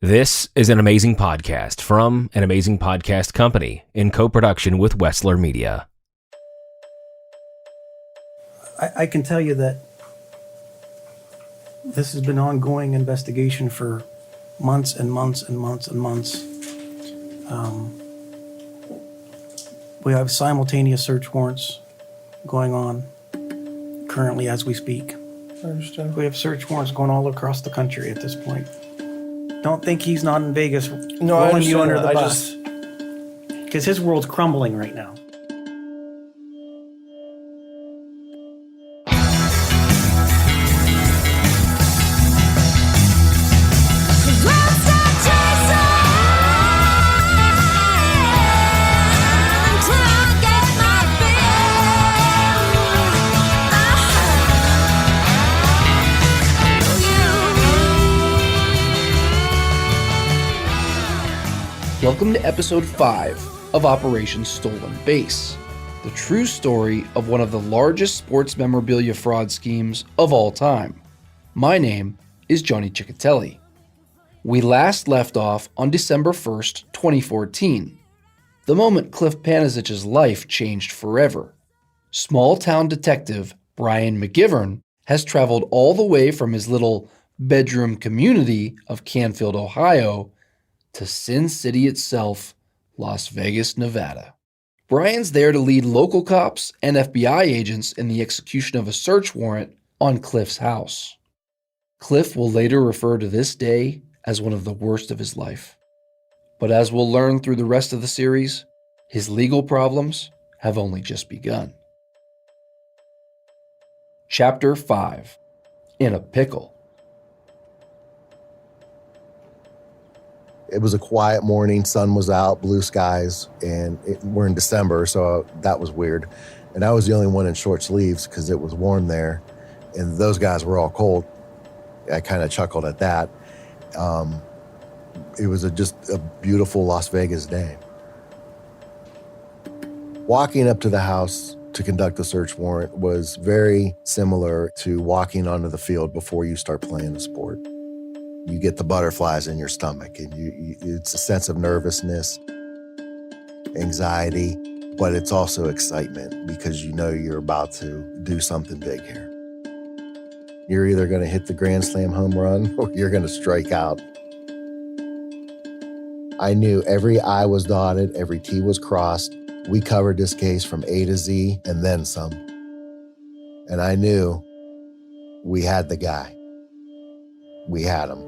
This is an amazing podcast from an amazing podcast company in co-production with Wessler Media. I can tell you that this has been ongoing investigation for months and months and months and months. We have simultaneous search warrants going on currently as we speak. I understand. We have search warrants going all across the country at this point. Don't think he's not in Vegas rolling you under the bus. Because his world's crumbling right now. Welcome to episode 5 of Operation Stolen Base, the true story of one of the largest sports memorabilia fraud schemes of all time. My name is Johnny Ciccatelli. We last left off on December 1st, 2014, the moment Cliff Panizic's life changed forever. Small-town detective Brian McGivern has traveled all the way from his little bedroom community of Canfield, Ohio, to Sin City itself, Las Vegas, Nevada. Brian's there to lead local cops and FBI agents in the execution of a search warrant on Cliff's house. Cliff will later refer to this day as one of the worst of his life. But as we'll learn through the rest of the series, his legal problems have only just begun. Chapter 5: In a Pickle. It was a quiet morning, sun was out, blue skies, and we're in December, so that was weird. And I was the only one in short sleeves because it was warm there, and those guys were all cold. I kind of chuckled at that. It was just a beautiful Las Vegas day. Walking up to the house to conduct the search warrant was very similar to walking onto the field before you start playing the sport. You get the butterflies in your stomach, and it's a sense of nervousness, anxiety, but it's also excitement because you know you're about to do something big here. You're either going to hit the grand slam home run or you're going to strike out. I knew every I was dotted, every T was crossed. We covered this case from A to Z and then some. And I knew we had the guy. We had him.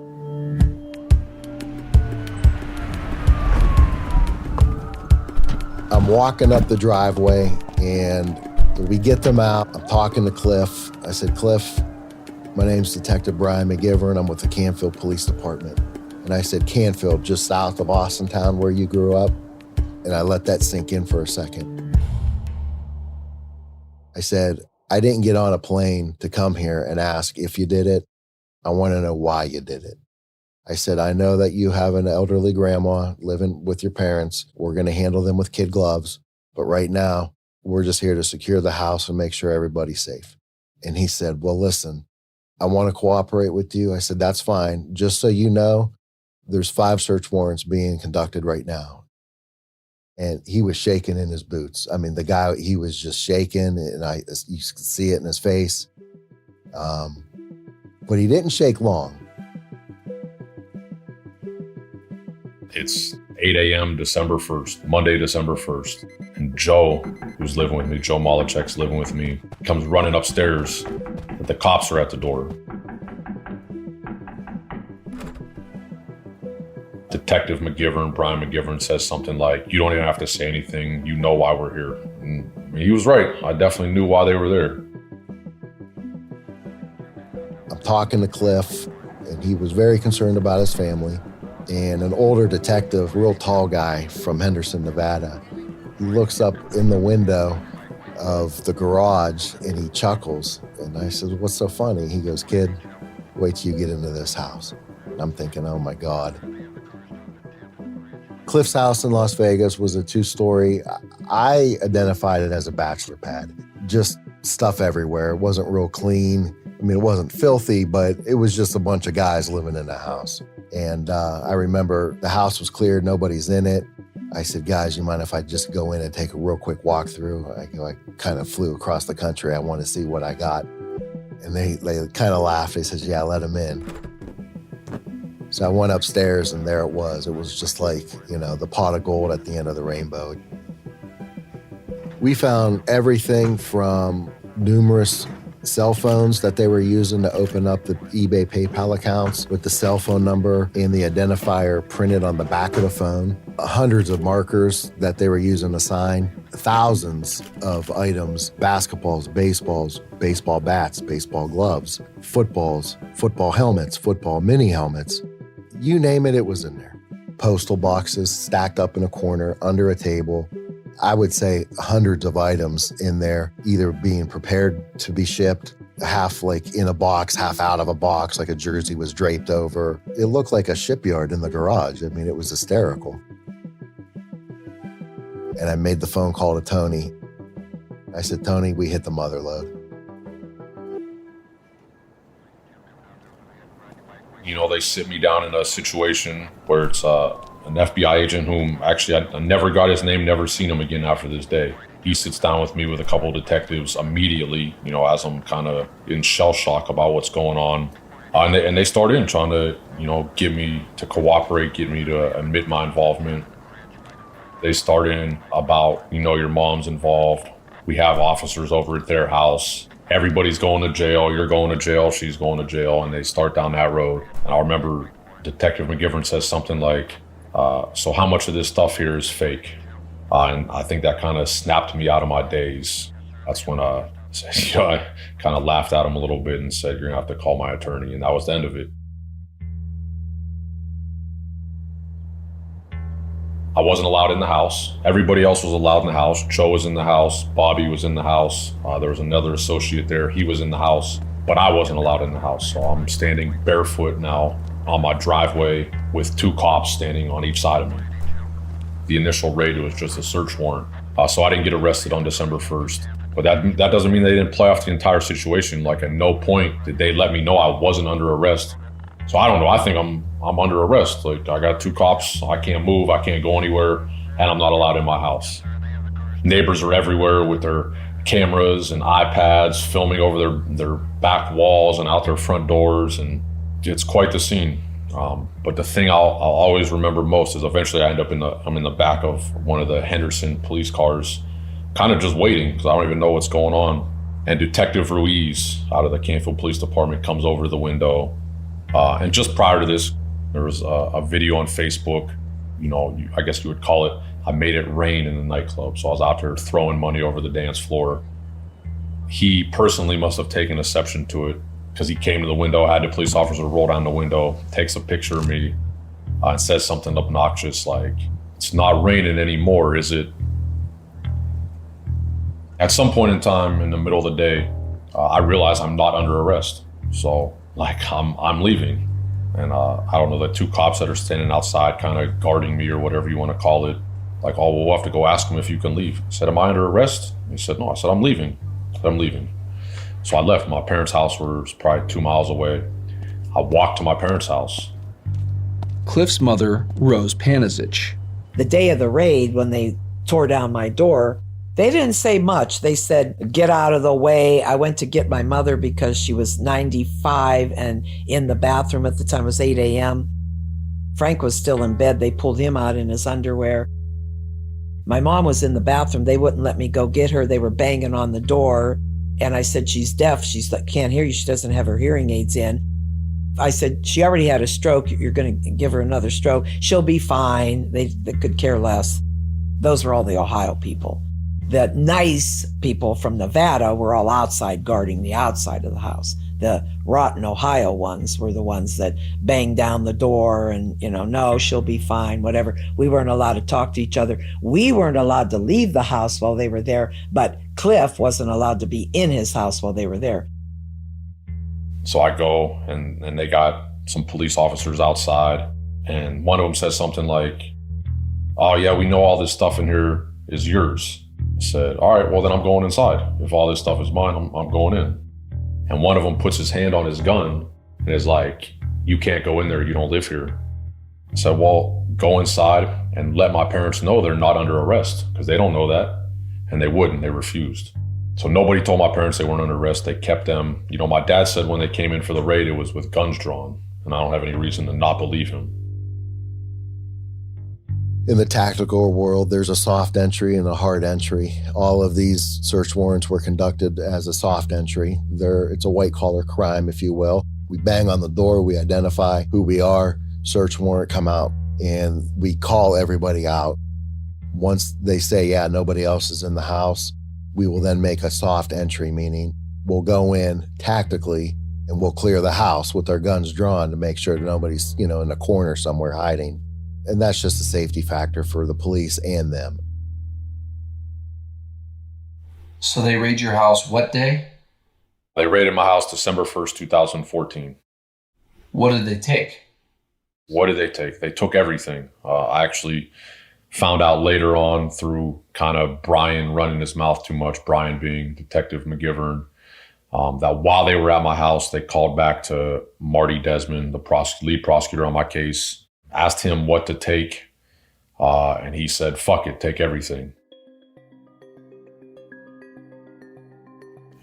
I'm walking up the driveway and we get them out. I'm talking to Cliff. I said, Cliff, my name's Detective Brian McGivern. I'm with the Canfield Police Department. And I said, Canfield, just south of Austintown where you grew up. And I let that sink in for a second. I said, I didn't get on a plane to come here and ask if you did it. I want to know why you did it. I said, I know that you have an elderly grandma living with your parents. We're going to handle them with kid gloves. But right now, we're just here to secure the house and make sure everybody's safe. And he said, well, listen, I want to cooperate with you. I said, that's fine. Just so you know, there's 5 search warrants being conducted right now. And he was shaking in his boots. I mean, the guy, he was just shaking, and you could see it in his face. But he didn't shake long. It's 8 a.m. December 1st, Monday, December 1st. And Joe, who's living with me, Joe Malachek's living with me, comes running upstairs. The cops are at the door. Detective McGivern, Brian McGivern, says something like, you don't even have to say anything. You know why we're here. And he was right. I definitely knew why they were there. I'm talking to Cliff, and he was very concerned about his family. And an older detective, real tall guy from Henderson, Nevada, he looks up in the window of the garage and he chuckles. And I said, what's so funny? He goes, kid, wait till you get into this house. And I'm thinking, oh my God. Cliff's house in Las Vegas was a 2-story. I identified it as a bachelor pad. Just stuff everywhere. It wasn't real clean. I mean, it wasn't filthy, but it was just a bunch of guys living in the house. And I remember the house was cleared, nobody's in it. I said, guys, you mind if I just go in and take a real quick walk through? I kind of flew across the country. I want to see what I got. And they kind of laughed. They said, yeah, let him in. So I went upstairs and there it was. It was just like, the pot of gold at the end of the rainbow. We found everything from numerous cell phones that they were using to open up the eBay PayPal accounts with the cell phone number and the identifier printed on the back of the phone, hundreds of markers that they were using to sign, thousands of items, basketballs, baseballs, baseball bats, baseball gloves, footballs, football helmets, football mini helmets. You name it, it was in there. Postal boxes stacked up in a corner under a table. I would say hundreds of items in there, either being prepared to be shipped, half like in a box, half out of a box, like a jersey was draped over. It looked like a shipyard in the garage. I mean, it was hysterical. And I made the phone call to Tony. I said, Tony, we hit the mother lode. They sit me down in a situation where it's an FBI agent whom actually I never got his name, never seen him again after this day. He sits down with me with a couple of detectives immediately, as I'm kind of in shell shock about what's going on. And they start in trying to, get me to cooperate, get me to admit my involvement. They start in about, your mom's involved. We have officers over at their house. Everybody's going to jail. You're going to jail. She's going to jail. And they start down that road. And I remember Detective McGivern says something like, so how much of this stuff here is fake? And I think that kind of snapped me out of my daze. That's when I kind of laughed at him a little bit and said, you're going to have to call my attorney. And that was the end of it. I wasn't allowed in the house. Everybody else was allowed in the house. Joe was in the house. Bobby was in the house. There was another associate there. He was in the house, but I wasn't allowed in the house. So I'm standing barefoot now on my driveway with two cops standing on each side of me. The initial raid was just a search warrant. So I didn't get arrested on December 1st. But that doesn't mean they didn't play off the entire situation. Like at no point did they let me know I wasn't under arrest. So I don't know, I think I'm under arrest. Like I got two cops, I can't move, I can't go anywhere, and I'm not allowed in my house. Neighbors are everywhere with their cameras and iPads filming over their back walls and out their front doors, and it's quite the scene. But the thing I'll always remember most is eventually I end up I'm in the back of one of the Henderson police cars, kind of just waiting because I don't even know what's going on. And Detective Ruiz out of the Canfield Police Department comes over to the window. And just prior to this, there was a video on Facebook, I guess you would call it, I made it rain in the nightclub. So I was out there throwing money over the dance floor. He personally must have taken exception to it because he came to the window, had the police officer roll down the window, takes a picture of me, and says something obnoxious like, it's not raining anymore, is it? At some point in time in the middle of the day, I realize I'm not under arrest. So I'm leaving. And I don't know, the two cops that are standing outside kind of guarding me or whatever you want to call it, like, oh, well, we'll have to go ask him if you can leave. I said, am I under arrest? He said, no. I said, I'm leaving. So I left. My parents' house was probably 2 miles away. I walked to my parents' house. Cliff's mother, Rose Panizich. The day of the raid, when they tore down my door, they didn't say much. They said, get out of the way. I went to get my mother because she was 95 and in the bathroom at the time. It was 8 a.m. Frank was still in bed. They pulled him out in his underwear. My mom was in the bathroom. They wouldn't let me go get her. They were banging on the door. And I said, she's deaf. She's like, can't hear you. She doesn't have her hearing aids in. I said, she already had a stroke. You're going to give her another stroke. She'll be fine. They could care less. Those were all the Ohio people. The nice people from Nevada were all outside guarding the outside of the house. The rotten Ohio ones were the ones that banged down the door and, no, she'll be fine, whatever. We weren't allowed to talk to each other. We weren't allowed to leave the house while they were there, but Cliff wasn't allowed to be in his house while they were there. So I go and they got some police officers outside, and one of them says something like, oh yeah, we know all this stuff in here is yours. I said, all right, well then I'm going inside. If all this stuff is mine, I'm going in. And one of them puts his hand on his gun and is like, "You can't go in there, you don't live here." I said, "Well, go inside and let my parents know they're not under arrest," because they don't know that. And they wouldn't, they refused. So nobody told my parents they weren't under arrest. They kept them. You know, my dad said when they came in for the raid, it was with guns drawn. And I don't have any reason to not believe him. In the tactical world, there's a soft entry and a hard entry. All of these search warrants were conducted as a soft entry. It's a white-collar crime, if you will. We bang on the door, we identify who we are, search warrant come out, and we call everybody out. Once they say, yeah, nobody else is in the house, we will then make a soft entry, meaning we'll go in tactically and we'll clear the house with our guns drawn to make sure that nobody's, in a corner somewhere hiding. And that's just a safety factor for the police and them. So they raid your house what day? They raided my house December 1st, 2014. What did they take? What did they take? They took everything. I actually found out later on through kind of Brian running his mouth too much, Brian being Detective McGivern, that while they were at my house, they called back to Marty Desmond, the lead prosecutor on my case, asked him what to take, and he said, "Fuck it, take everything."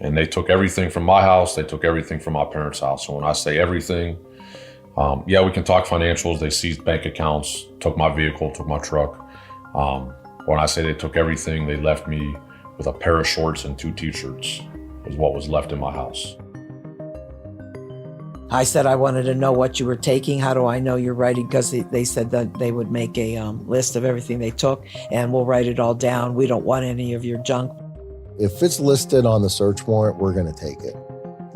And they took everything from my house, they took everything from my parents' house. So when I say everything, yeah, we can talk financials. They seized bank accounts, took my vehicle, took my truck. When I say they took everything, they left me with a pair of shorts and 2 t-shirts is what was left in my house. I said I wanted to know what you were taking. How do I know you're writing? Because they said that they would make a list of everything they took, and we'll write it all down. We don't want any of your junk. If it's listed on the search warrant, we're going to take it.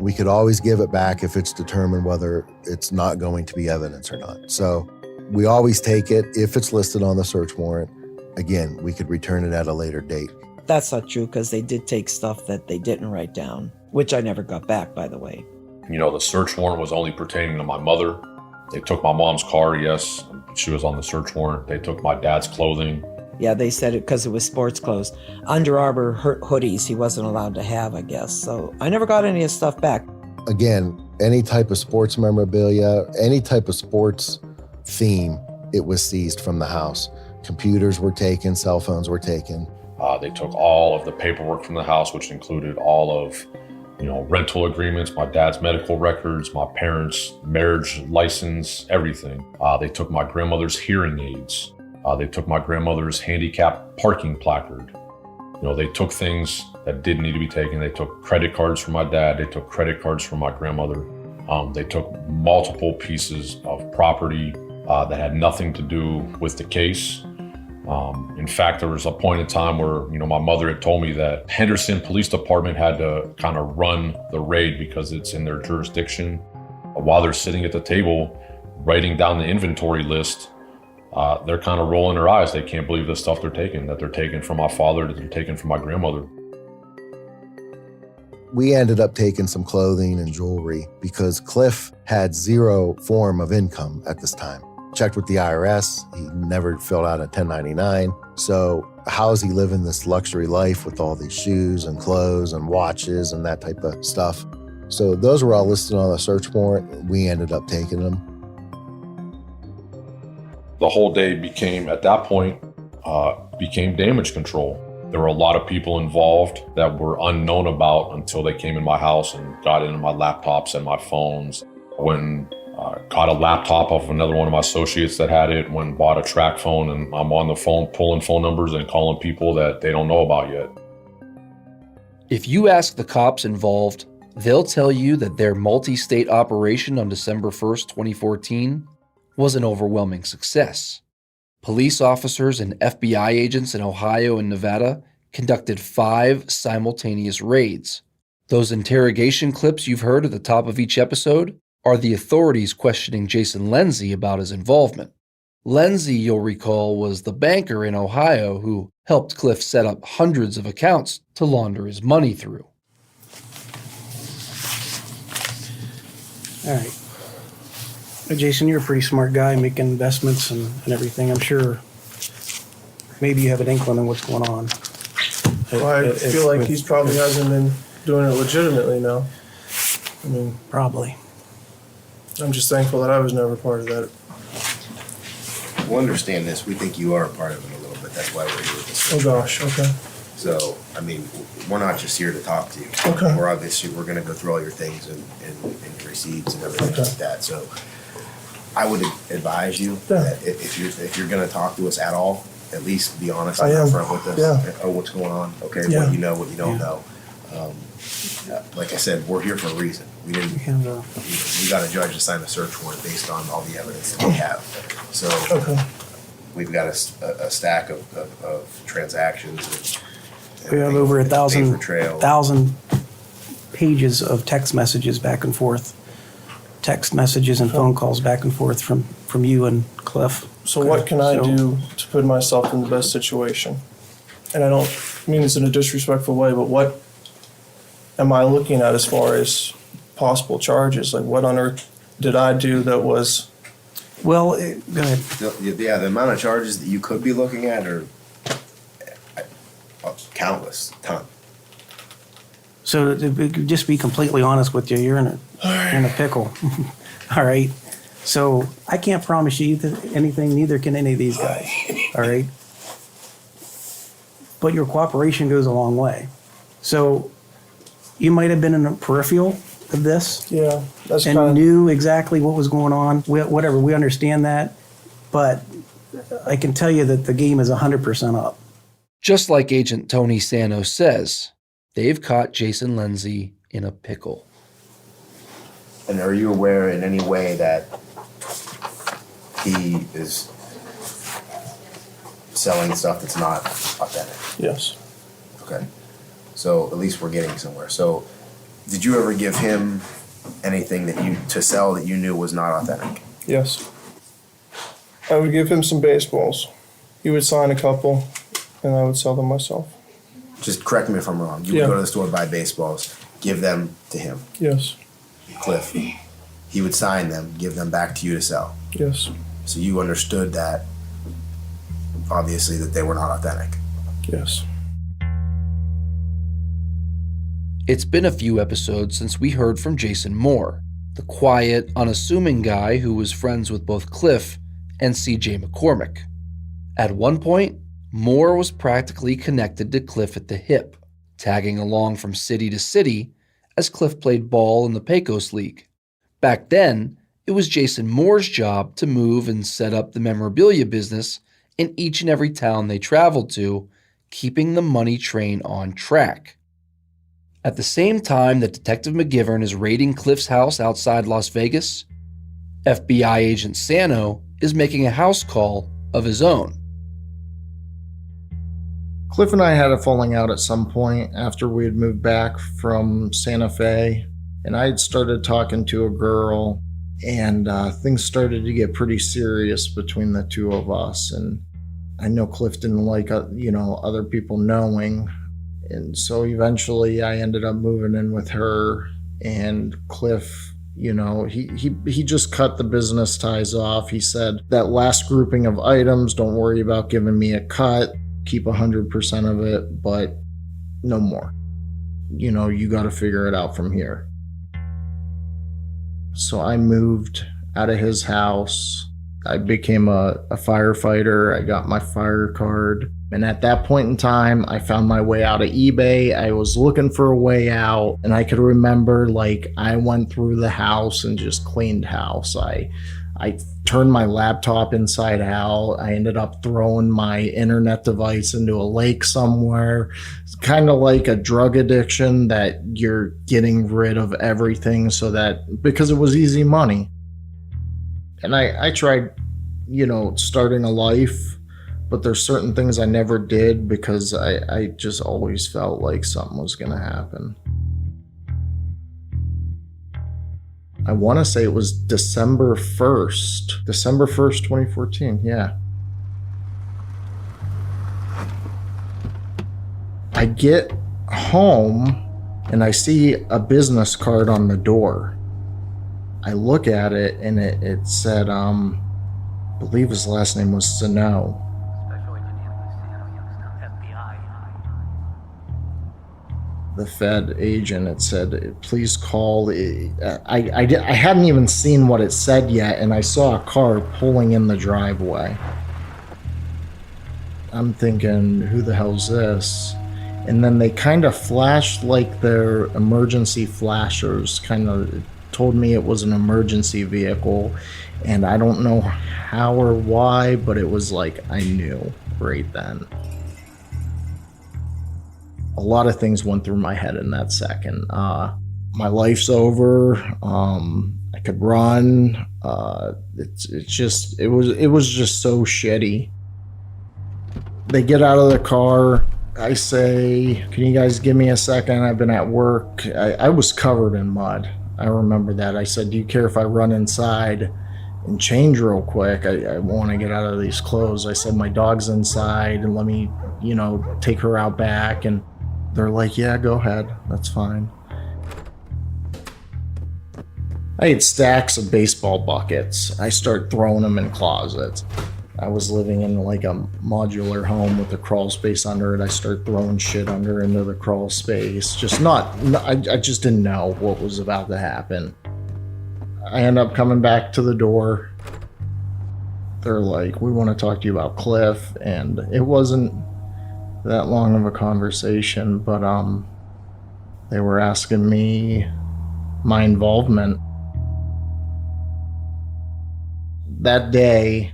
We could always give it back if it's determined whether it's not going to be evidence or not. So we always take it if it's listed on the search warrant. Again, we could return it at a later date. That's not true, because they did take stuff that they didn't write down, which I never got back, by the way. The search warrant was only pertaining to my mother. They took my mom's car, yes. She was on the search warrant. They took my dad's clothing. Yeah, they said it because it was sports clothes. Under Armour hoodies he wasn't allowed to have, I guess. So I never got any of his stuff back. Again, any type of sports memorabilia, any type of sports theme, it was seized from the house. Computers were taken, cell phones were taken. They took all of the paperwork from the house, which included all of, rental agreements, my dad's medical records, my parents' marriage license, everything. They took my grandmother's hearing aids. They took my grandmother's handicap parking placard. They took things that didn't need to be taken. They took credit cards from my dad. They took credit cards from my grandmother. They took multiple pieces of property that had nothing to do with the case. In fact, there was a point in time where, my mother had told me that Henderson Police Department had to kind of run the raid because it's in their jurisdiction. While they're sitting at the table writing down the inventory list, they're kind of rolling their eyes. They can't believe the stuff they're taking, that they're taking from my father, that they're taking from my grandmother. We ended up taking some clothing and jewelry because Cliff had 0 form of income at this time. Checked with the IRS. He never filled out a 1099. So how is he living this luxury life with all these shoes and clothes and watches and that type of stuff? So those were all listed on the search warrant. We ended up taking them. The whole day became, at that point, became damage control. There were a lot of people involved that were unknown about until they came in my house and got into my laptops and my phones. When got a laptop off another one of my associates that had it, when bought a track phone, and I'm on the phone pulling phone numbers and calling people that they don't know about yet. If you ask the cops involved, they'll tell you that their multi-state operation on December 1st, 2014 was an overwhelming success. Police officers and FBI agents in Ohio and Nevada conducted 5 simultaneous raids. Those interrogation clips you've heard at the top of each episode are the authorities questioning Jason Lindsay about his involvement. Lindsay, you'll recall, was the banker in Ohio who helped Cliff set up hundreds of accounts to launder his money through. All right. Jason, you're a pretty smart guy making investments and everything. I'm sure maybe you have an inkling on what's going on. Well, I feel like he's probably hasn't been doing it legitimately now. I mean, Probably. I'm just thankful that I was never part of that. We'll understand this. We think you are a part of it a little bit. That's why we're here with this. Oh gosh, okay. So, I mean, we're not just here to talk to you. Okay. We're going to go through all your things and your receipts and everything Okay. like that. So, I would advise you Yeah. that if you're going to talk to us at all, at least be honest I and am. upfront with us. Yeah. Oh, what's going on? Okay, Yeah. what you know, what you don't know. Like I said, we're here for a reason. We didn't. And, We got a judge to sign a search warrant based on all the evidence that we have. So. Okay. We've got a stack of transactions. we have over paper 1,000 trail. pages of text messages back and forth. Text messages and phone calls back and forth from you and Cliff. So what can I So- do to put myself in the best situation? And I don't mean this in a disrespectful way, but what am I looking at as far as possible charges? Like, what on earth did I do that was... Well, go ahead. The amount of charges that you could be looking at are countless, ton. So to just be completely honest with you, you're in a pickle. All right. So I can't promise you anything, neither can any of these guys. All right. But your cooperation goes a long way. So you might have been in the peripheral of this Yeah, that's and kind of... knew exactly what was going on. Whatever, we understand that. But I can tell you that the game is 100% up. Just like Agent Tony Sano says, they've caught Jason Lindsay in a pickle. And are you aware in any way that he is selling stuff that's not authentic? Yes. Okay. So at least we're getting somewhere. So did you ever give him anything to sell that you knew was not authentic? Yes. I would give him some baseballs. He would sign a couple, and I would sell them myself. Just correct me if I'm wrong. You would Yeah. go to the store, buy baseballs, give them to him, Yes. Cliff. He would sign them, give them back to you to sell. Yes. So you understood that, obviously, that they were not authentic. Yes. It's been a few episodes since we heard from Jason Moore, the quiet, unassuming guy who was friends with both Cliff and CJ McCormick. At one point, Moore was practically connected to Cliff at the hip, tagging along from city to city as Cliff played ball in the Pecos League. Back then, it was Jason Moore's job to move and set up the memorabilia business in each and every town they traveled to, keeping the money train on track. At the same time that Detective McGivern is raiding Cliff's house outside Las Vegas, FBI agent Sano is making a house call of his own. Cliff and I had a falling out at some point after we had moved back from Santa Fe, and I had started talking to a girl, and things started to get pretty serious between the two of us. And I know Cliff didn't like, other people knowing, and so eventually I ended up moving in with her. And Cliff, he just cut the business ties off. He said, that last grouping of items, don't worry about giving me a cut. Keep 100% of it, but no more. You got to figure it out from here. So I moved out of his house. I became a firefighter. I got my fire card. And at that point in time, I found my way out of eBay. I was looking for a way out. And I could remember, I went through the house and just cleaned house. I turned my laptop inside out. I ended up throwing my internet device into a lake somewhere. It's kind of like a drug addiction that you're getting rid of everything because it was easy money. And I tried, starting a life, but there's certain things I never did because I just always felt like something was going to happen. I want to say it was December 1st, 2014, yeah. I get home and I see a business card on the door. I look at it and it said, I believe his last name was Sano. the Fed agent. It said, please call. I hadn't even seen what it said yet, and I saw a car pulling in the driveway. I'm thinking, who the hell's this? And then they kind of flashed like their emergency flashers, kind of told me it was an emergency vehicle. And I don't know how or why, but it was like I knew right then. A lot of things went through my head in that second. My life's over. I could run. It was just so shitty. They get out of the car. I say, can you guys give me a second? I've been at work. I was covered in mud. I remember that. I said, do you care if I run inside and change real quick? I want to get out of these clothes. I said, my dog's inside and let me, take her out back. And they're like, yeah, go ahead. That's fine. I had stacks of baseball buckets. I start throwing them in closets. I was living in like a modular home with a crawl space under it. I start throwing shit into the crawl space. I just didn't know what was about to happen. I end up coming back to the door. They're like, we want to talk to you about Cliff. And it wasn't that long of a conversation, but they were asking me my involvement. That day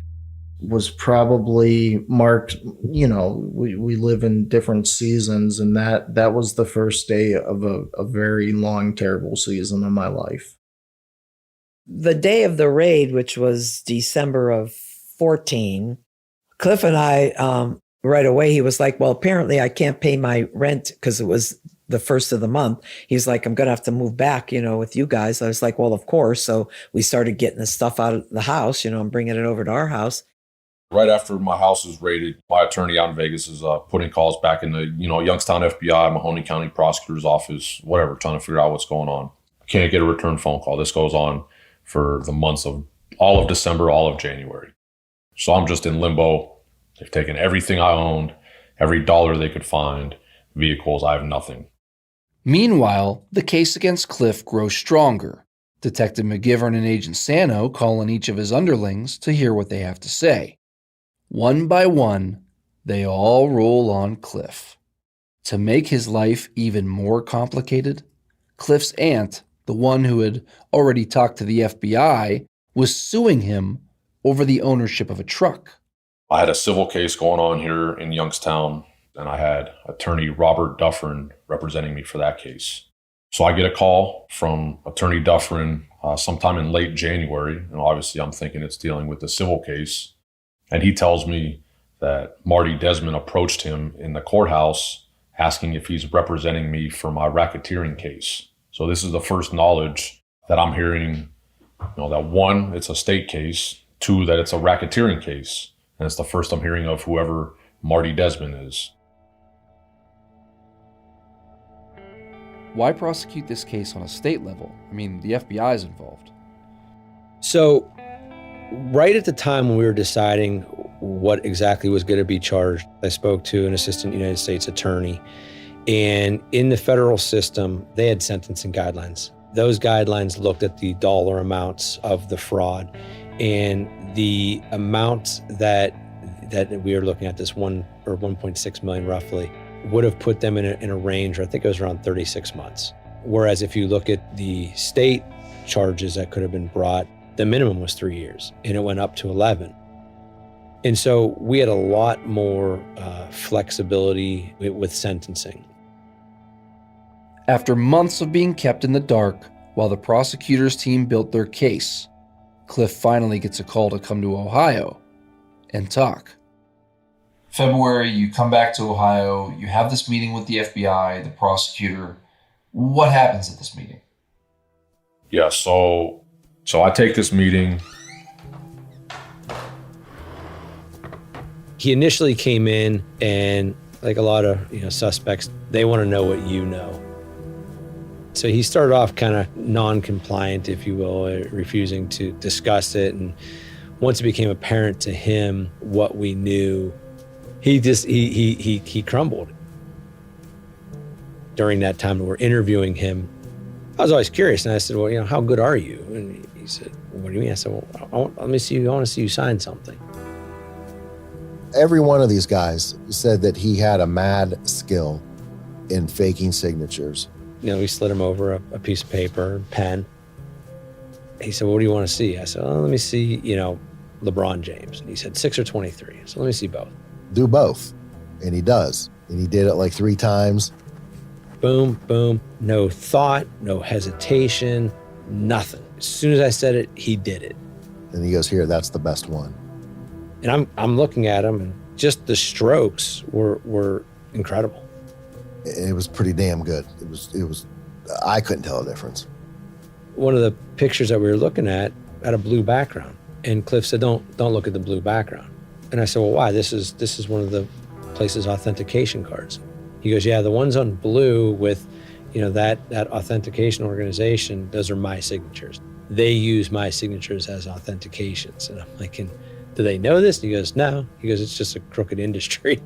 was probably marked, we live in different seasons, and that was the first day of a very long, terrible season of my life. The day of the raid, which was December of 14, Cliff and I, right away, he was like, well, apparently I can't pay my rent because it was the first of the month. He's like, I'm going to have to move back, with you guys. I was like, well, of course. So we started getting the stuff out of the house, and bringing it over to our house. Right after my house was raided, my attorney out in Vegas is putting calls back in the, Youngstown FBI, Mahoney County Prosecutor's Office, whatever, trying to figure out what's going on. Can't get a return phone call. This goes on for the months of all of December, all of January. So I'm just in limbo. They've taken everything I owned, every dollar they could find, vehicles, I have nothing. Meanwhile, the case against Cliff grows stronger. Detective McGivern and Agent Sano call on each of his underlings to hear what they have to say. One by one, they all roll on Cliff. To make his life even more complicated, Cliff's aunt, the one who had already talked to the FBI, was suing him over the ownership of a truck. I had a civil case going on here in Youngstown, and I had attorney Robert Dufferin representing me for that case. So I get a call from attorney Dufferin sometime in late January, and obviously I'm thinking it's dealing with the civil case. And he tells me that Marty Desmond approached him in the courthouse asking if he's representing me for my racketeering case. So this is the first knowledge that I'm hearing, that one, it's a state case, two, that it's a racketeering case. And it's the first I'm hearing of whoever Marty Desmond is. Why prosecute this case on a state level? I mean, the FBI is involved. So, right at the time when we were deciding what exactly was going to be charged, I spoke to an assistant United States attorney. And in the federal system, they had sentencing guidelines. Those guidelines looked at the dollar amounts of the fraud. And the amount that we were looking at, this 1.6 million roughly, would have put them in a range, or I think it was around 36 months. Whereas if you look at the state charges that could have been brought, the minimum was 3 years, and it went up to 11. And so we had a lot more flexibility with sentencing. After months of being kept in the dark while the prosecutor's team built their case, Cliff finally gets a call to come to Ohio and talk. February, you come back to Ohio, you have this meeting with the FBI, the prosecutor. What happens at this meeting? Yeah, so I take this meeting. He initially came in, and like a lot of suspects, they want to know what you know. So he started off kind of non-compliant, if you will, refusing to discuss it. And once it became apparent to him what we knew, he crumbled. during that time that we're interviewing him, I was always curious. And I said, well, how good are you? And he said, well, what do you mean? I said, well, let me see you. I want to see you sign something. Every one of these guys said that he had a mad skill in faking signatures. We slid him over a piece of paper, pen. He said, well, what do you want to see? I said, oh, let me see, LeBron James. And he said, 6 or 23. So let me see both. Do both. And he does. And he did it like 3 times. Boom, boom. No thought, no hesitation, nothing. As soon as I said it, he did it. And he goes, here, that's the best one. And I'm looking at him, and just the strokes were incredible. It was pretty damn good. It was. I couldn't tell the difference. One of the pictures that we were looking at had a blue background, and Cliff said, "Don't look at the blue background." And I said, "Well, why? This is one of the place's authentication cards." He goes, "Yeah, the ones on blue with, that authentication organization. Those are my signatures. They use my signatures as authentications." And I'm like, do they know this? And he goes, no. He goes, it's just a crooked industry.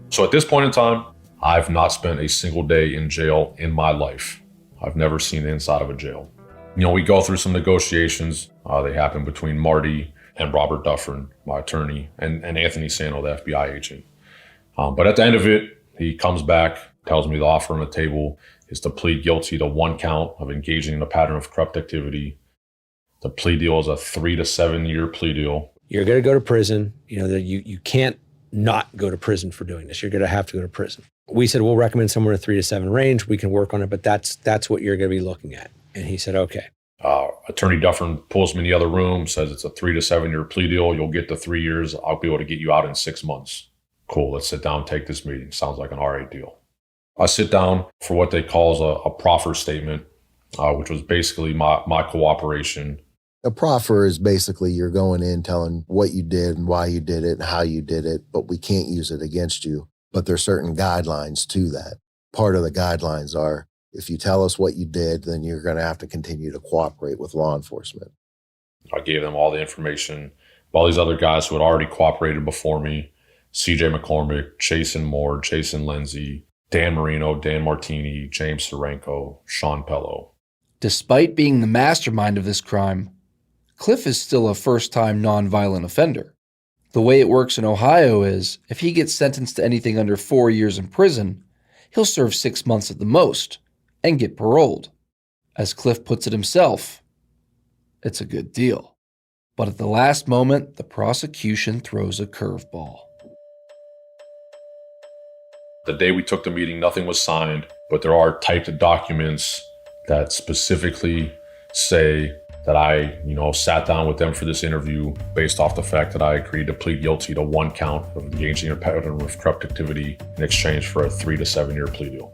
So at this point in time, I've not spent a single day in jail in my life. I've never seen the inside of a jail. We go through some negotiations. They happen between Marty and Robert Dufferin, my attorney, and Anthony Sano, the FBI agent. But at the end of it, he comes back, tells me the offer on the table is to plead guilty to 1 count of engaging in a pattern of corrupt activity. The plea deal is a 3 to 7 year plea deal. You're going to go to prison. You can't not go to prison for doing this. You're going to have to go to prison. We said, we'll recommend somewhere in 3 to 7 range. We can work on it, but that's what you're going to be looking at. And he said, okay. Attorney Dufferin pulls me in the other room, says it's a 3 to 7 year plea deal. You'll get to 3 years. I'll be able to get you out in 6 months. Cool, let's sit down, take this meeting. Sounds like an all right deal. I sit down for what they call a proffer statement, which was basically my cooperation. A proffer is basically you're going in telling what you did and why you did it and how you did it, but we can't use it against you. But there's certain guidelines to that. Part of the guidelines are if you tell us what you did, then you're going to have to continue to cooperate with law enforcement. I gave them all the information. All these other guys who had already cooperated before me, CJ McCormick, Jason Moore, Jason Lindsay, Dan Marino, Dan Martini, James Sorenko, Sean Pello. Despite being the mastermind of this crime, Cliff is still a first-time nonviolent offender. The way it works in Ohio is, if he gets sentenced to anything under 4 years in prison, he'll serve 6 months at the most and get paroled. As Cliff puts it himself, it's a good deal. But at the last moment, the prosecution throws a curveball. The day we took the meeting, nothing was signed, but there are typed documents that specifically say that I, sat down with them for this interview based off the fact that I agreed to plead guilty to 1 count of engaging in a pattern of corrupt activity in exchange for a 3 to 7 year plea deal.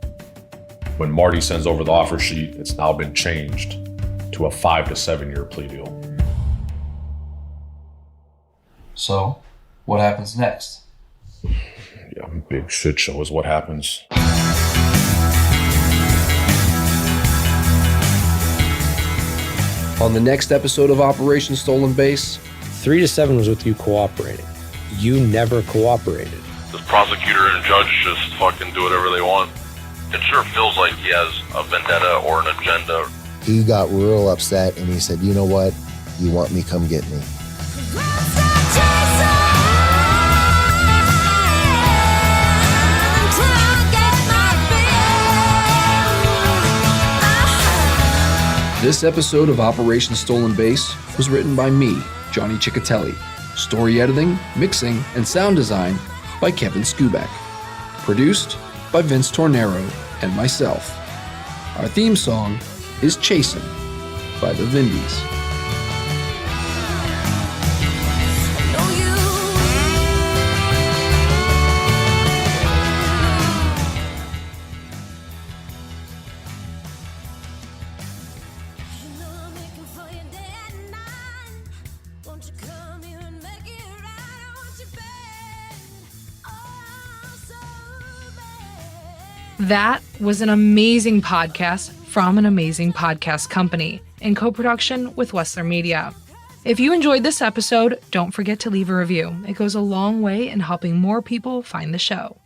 When Marty sends over the offer sheet, it's now been changed to a 5 to 7 year plea deal. So, what happens next? Yeah, big shit show is what happens. On the next episode of Operation Stolen Base, 3 to 7 was with you cooperating. You never cooperated. This prosecutor and judge just fucking do whatever they want. It sure feels like he has a vendetta or an agenda. He got real upset and he said, you know what? You want me, come get me. This episode of Operation Stolen Base was written by me, Johnny Ciccatelli. Story editing, mixing, and sound design by Kevin Skubak. Produced by Vince Tornero and myself. Our theme song is Chasin' by the Vindies. That was an amazing podcast from an amazing podcast company in co-production with Wessler Media. If you enjoyed this episode, don't forget to leave a review. It goes a long way in helping more people find the show.